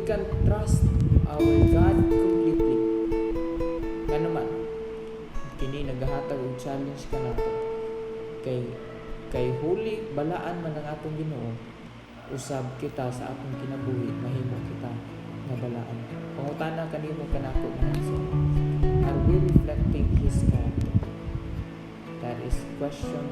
can trust our God completely. Nga naman, kini nagahatag og challenge ka nato. Kay huli balaan man ang atong Ginoo, usab kita sa atong kinabuhi mahimo kita nga balaan. Pangutana kanimo kanako mga igsoon, are we reflecting His character? That is question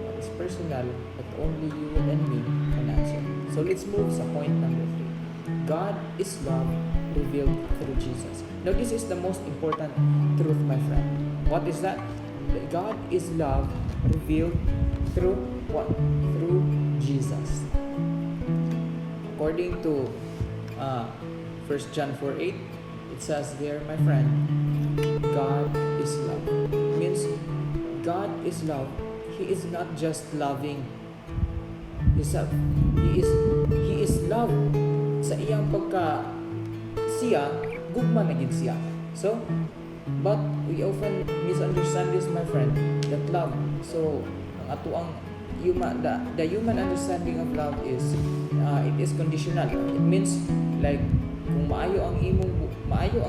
that is personal that only you and me can answer. So let's move sa point number 3. God is love revealed through Jesus. Now this is the most important truth, my friend. What is that? God is love revealed through what? Through Jesus. According to 1 John 4:8, it says there, my friend, God is love. It means God is love. He is not just loving Himself. He is love. Sa iyang pagka siya, gugma na gid siya. So, but we often misunderstand this, my friend, that love. So, ang ato ang the human understanding of love is it is conditional. It means like kung maayo ang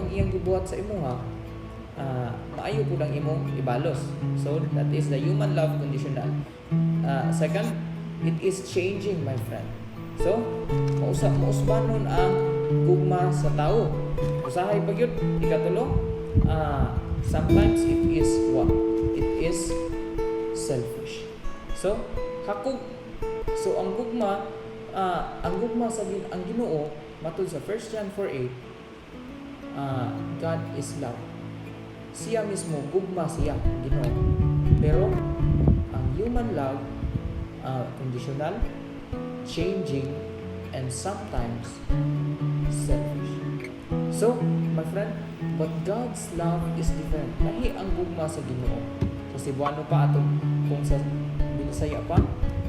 iyang gibuhat sa imuha, maayo pud ang imong ibalos. So that is the human love conditional. Second, it is changing, my friend. So mausbanon ang gugma sa tao. Usahay pagyud ikatulo, sometimes it is what? It is selfish. So ang gugma sa ang Ginoo matud sa 1 John 4:8, God is love. Siya mismo gugma siya Ginoo. Pero ang human love conditional, changing, and sometimes selfish. So, my friend, but God's love is different. Lahi ang gugma sa Ginoo. Sa Cebuano pa ato kung sa Binisaya pa,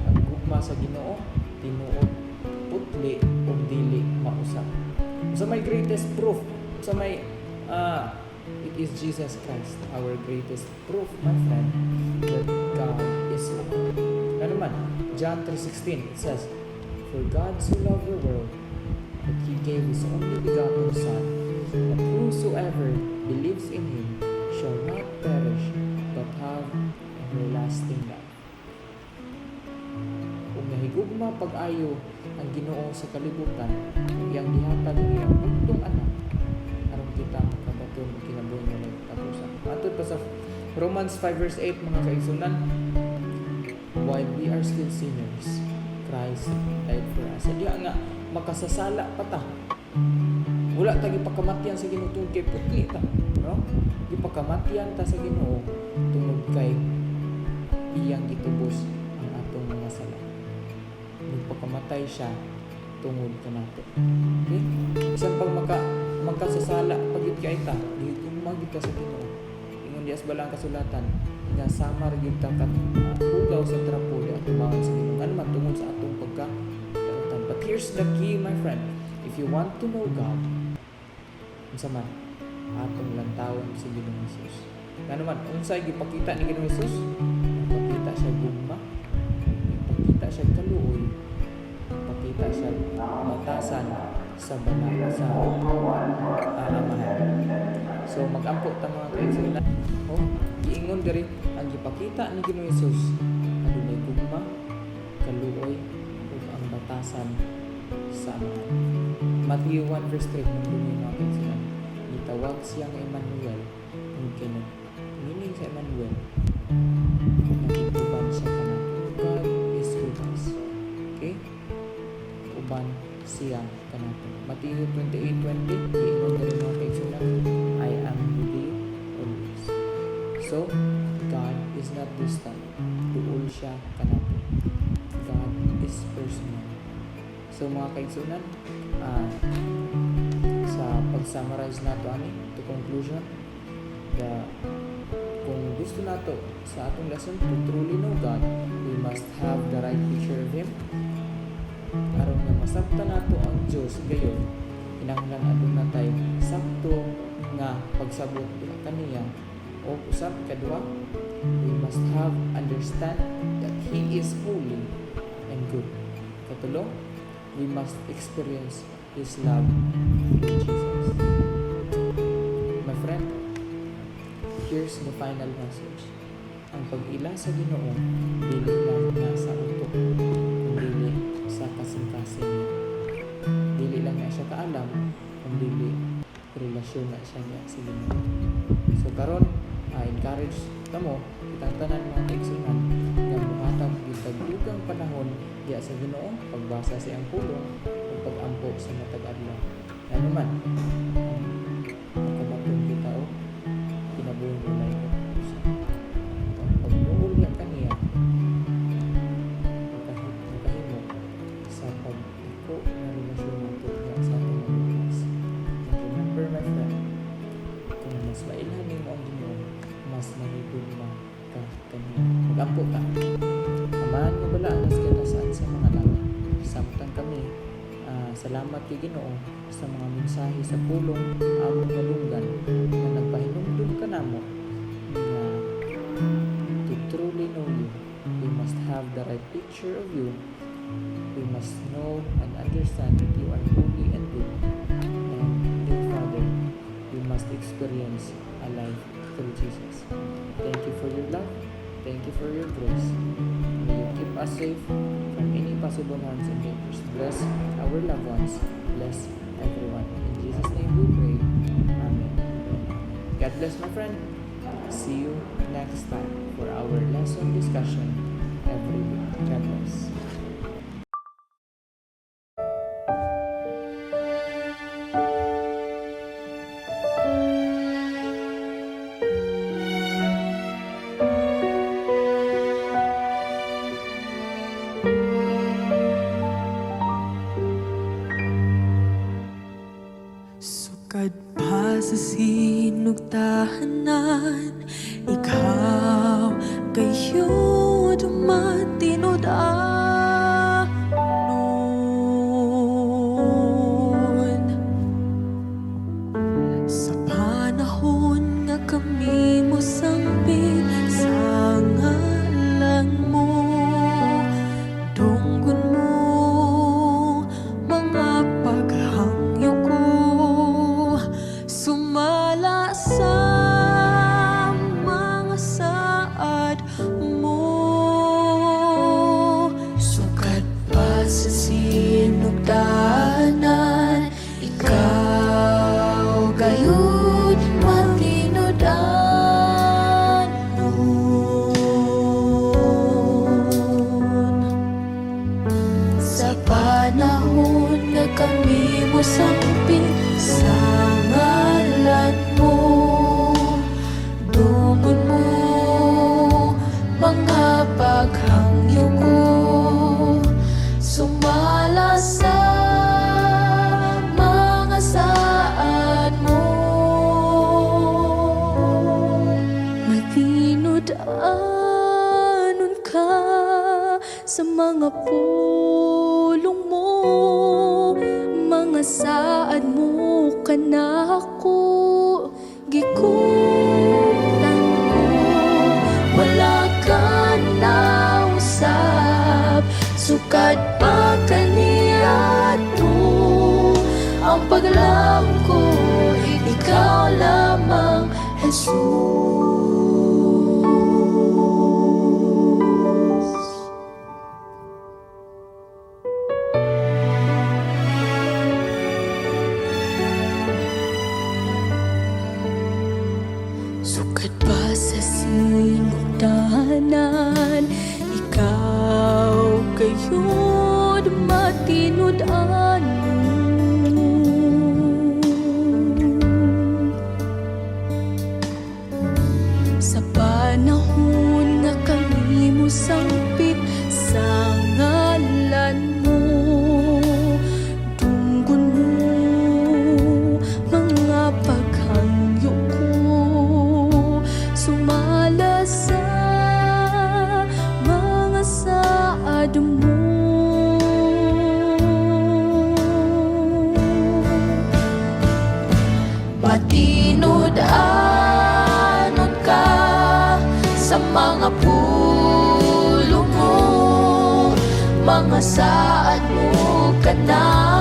ang gugma sa Ginoo tinuod putli ug dili mausap. So my greatest proof, it is Jesus Christ, our greatest proof, my friend, that God is love. Ano naman, John 3:16, it says, for God so loved the world that He gave His only begotten Son, that whosoever believes in Him shall not perish but have everlasting life. Kung nahigugma pag-ayo ang Ginoo sa kalibutan, iyang gihatag ang iyang bugtong anak aron kita makabaton og kinabuhi nga nagtapusan. Atod pa sa Romans 5:8, mga kaigsunan, while we are still sinners, Christ died for us. Diya nga makasasala pa ta. Wala ta gipakamatian sa Ginoo tungod kay putli ta, no? Gipakamatian ta sa Ginoo tungod kay iyang gitubos ang atong mga sala. Nagpakamatay siya tungod kanato. Okay? Isang pag magkasasala pagyud kay ta, gigugma gid ka sa Ginoo. Ingon dias balang kasulatan nga samar gyud ta kat hugaw sa trapo di atubangan sa Ginoo. Ano man tungod sa atong pagka-talatan. But here's the key, my friend. If you want to know God, unsa man atong lantawon si Ginoong Hesus. Ano man unsay gipakita ni Ginoong Hesus? Pakita siya gugma, pakita siya kaluoy, pakita siya batasan sa banal sa amahan. So mag-ampo ta mga kaigsunan. Giingon diri ang gipakita ni Ginoong Hesus adunay gugma, kaluoy ug ang batasan sa amahan. Matthew 1:3 ng mga kaigsunan. Gitawag siya nga Emmanuel, ug meaning sa Emmanuel, nagituban siya kana. God is with us. Okay? Uban siya kanato. Matthew 28:20, giingon diri mga kaigsunan, I am with you always. So, God is not distant. Duol siya kanato. God is personal. So, mga kaigsunan, sa pag-summarize nato ani to conclusion, kung gusto nato sa atong lesson to truly know God, we must have the right picture of Him. Aron nga masabtan nato ang Dios gayon, kinahanglan aduna tay sakto nga pagsabot kaniya. O usab kadua, we must have understand that He is holy and good. Katulo, we must experience His love in Jesus. My friend, here's the final message. Ang pag-ila sa Ginoo dili lang na sa utok, kundi sa kasing-kasing niya. Dili lang na siya kaalam, kundi relasyon na siya niya sa Ginoo. So karon, encourage kamo kitang tanan mga kaigsunan nga muhatag gyud dugang panahon diya sa Ginoo, pagbasa sa iyang pulong ug pag-ampo sa matag adlaw. Ano man makabaton kita o kinabuhi nila ito. Pagmuol niya kaniya makahimo sa pag-iko na relasyon nato niya sa atong mga bukas. Remember my friend, kung mas mailhanin mo ang Ginoo, mas mahigugma ka kaniya. Mag-ampo ka. Amahan mo bala ang nasaan sa mga lawa. Samtang kami, salamat kay Ginoo sa mga mensahe sa pulong among nalunggan na nagpahinumdum ka namo na to truly know you, we must have the right picture of you. We must know and understand that you are holy and good. And dear Father, we must experience a life through Jesus. Thank you for your love. Thank you for your grace. May you keep us safe from any possible harms and dangers. Bless our loved ones. Bless everyone. In Jesus' name we pray. Amen. God bless my friend. See you next time for our lesson discussion every week. God bless. Sukad pa sa sinugtahanan, ikaw kayo dumatinod anon. Sa panahon nga kami mo sambit sa ngalan mo, dunggon mo mga paghangyo ko, sumala sa mga saad mo. Sukat pa sa sinugtahanan, ikaw gayud matinudan nun. Sa panahon nga kami mo sambit sa ngalan mo, dungon mo mga paghangyo ko, sumala sa mga saad mo. Matinud-anon ka sa mga pulong mo, mga saad mo kanako gikutan ko. Wala ka na usab, sukad pa kaniya to ang paglaom ko, ikaw lamang Jesus. Sukat pa sa sinugtahanan, ikaw kayo matinud anon. Sa panahon nga kami mo sangpit sa ngalan mo, dunggon mo mga paghangyo ko, sumala sa mga saad mo. Matinud-anon ka sa mga pulong mo, mga saad mo kanako